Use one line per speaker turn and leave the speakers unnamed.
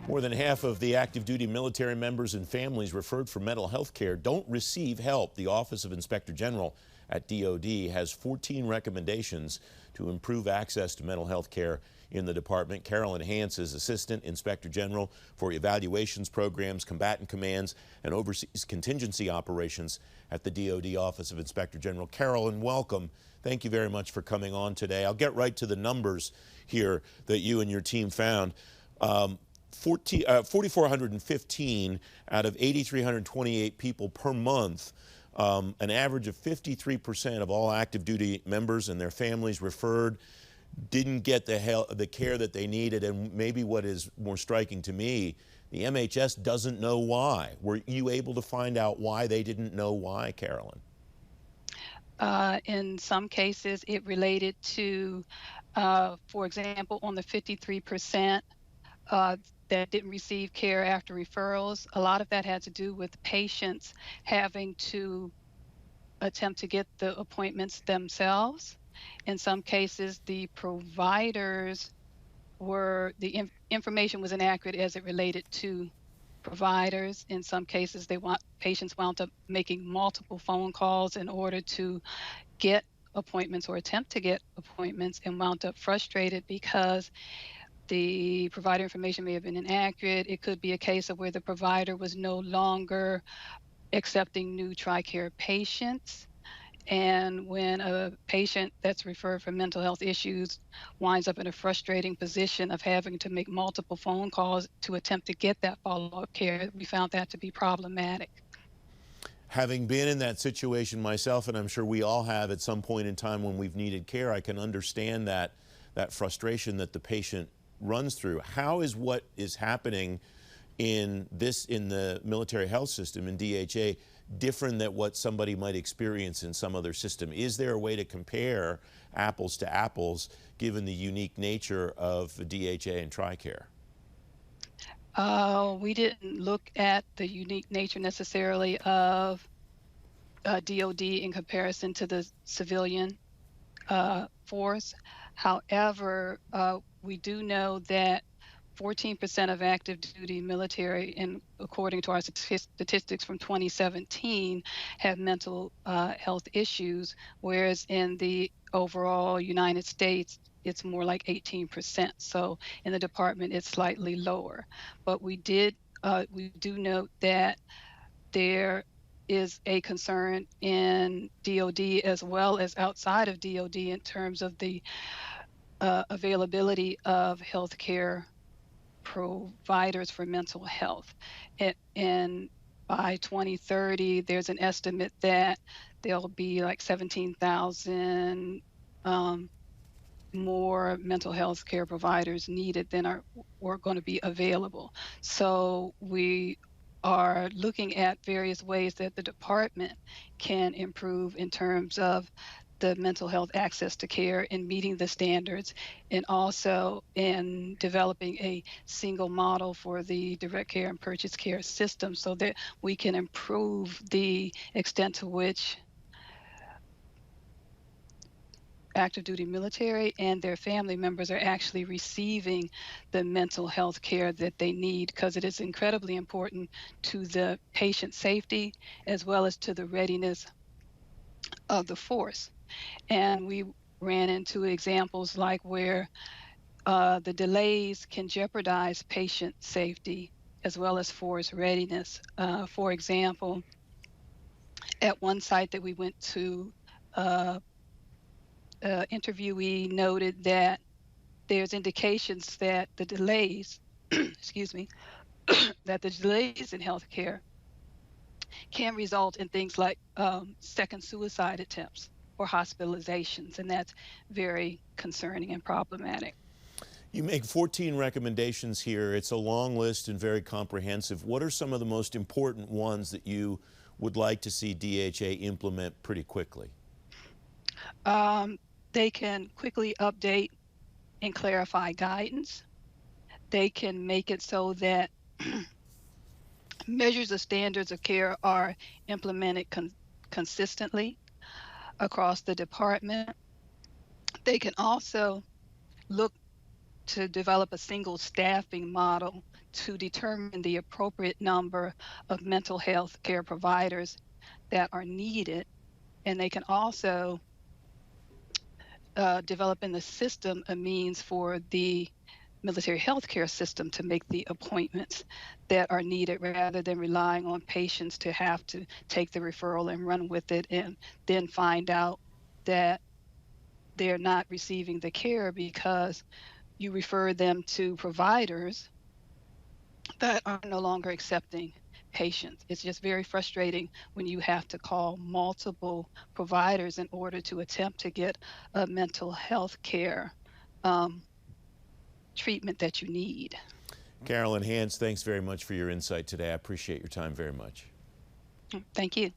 More than half of the active duty military members and families referred for mental health care don't receive help. The Office of Inspector General at DoD has 14 recommendations to improve access to mental health care in the department. Carolyn Hantz is Assistant Inspector General for Evaluations Programs, Combatant Commands, and Overseas Contingency Operations at the DoD Office of Inspector General. Carolyn, welcome. Thank you very much for coming on today. I'll get right to the numbers here that you and your team found. 4,415 out of 8,328 people per month, an average of 53% of all active duty members and their families referred didn't get the care that they needed. And maybe what is more striking to me, the MHS doesn't know why. Were you able to find out why they didn't know why, Carolyn?
In some cases, it related to, for example, on the 53%, that didn't receive care after referrals. A lot of that had to do with patients having to attempt to get the appointments themselves. In some cases, the providers the information was inaccurate as it related to providers. In some cases, patients wound up making multiple phone calls in order to get appointments or attempt to get appointments, and wound up frustrated because the provider information may have been inaccurate. It could be a case of where the provider was no longer accepting new TRICARE patients. And when a patient that's referred for mental health issues winds up in a frustrating position of having to make multiple phone calls to attempt to get that follow-up care, we found that to be problematic.
Having been in that situation myself, and I'm sure we all have at some point in time when we've needed care, I can understand that frustration that the patient runs through. How is what is happening in the military health system in DHA different than what somebody might experience in some other system? Is there a way to compare apples to apples given the unique nature of DHA and TRICARE?
We didn't look at the unique nature necessarily of DoD in comparison to the civilian force. However, we do know that 14% of active duty military, and according to our statistics from 2017, have mental health issues, whereas in the overall United States, it's more like 18%. So in the department, it's slightly lower. But we do note that there is a concern in DoD as well as outside of DoD in terms of the availability of healthcare providers for mental health. And by 2030, there's an estimate that there'll be like 17,000 more mental health care providers needed than are going to be available. So we are looking at various ways that the department can improve in terms of the mental health access to care and meeting the standards, and also in developing a single model for the direct care and purchase care system so that we can improve the extent to which active duty military and their family members are actually receiving the mental health care that they need, because it is incredibly important to the patient safety as well as to the readiness of the force. And we ran into examples like where the delays can jeopardize patient safety as well as force readiness. For example, at one site that we went to, interviewee noted that there's indications that the delays, excuse me, that the delays in healthcare can result in things like second suicide attempts or hospitalizations, and that's very concerning and problematic.
You make 14 recommendations here. It's a long list and very comprehensive. What are some of the most important ones that you would like to see DHA implement pretty quickly?
They can quickly update and clarify guidance. They can make it so that measures of standards of care are implemented consistently across the department. They can also look to develop a single staffing model to determine the appropriate number of mental health care providers that are needed. And they can also develop in the system a means for the military healthcare system to make the appointments that are needed, rather than relying on patients to have to take the referral and run with it and then find out that they're not receiving the care because you refer them to providers that are no longer accepting patients. It's just very frustrating when you have to call multiple providers in order to attempt to get a mental health care treatment that you need.
Carolyn Hantz, thanks very much for your insight today. I appreciate your time very much.
Thank you.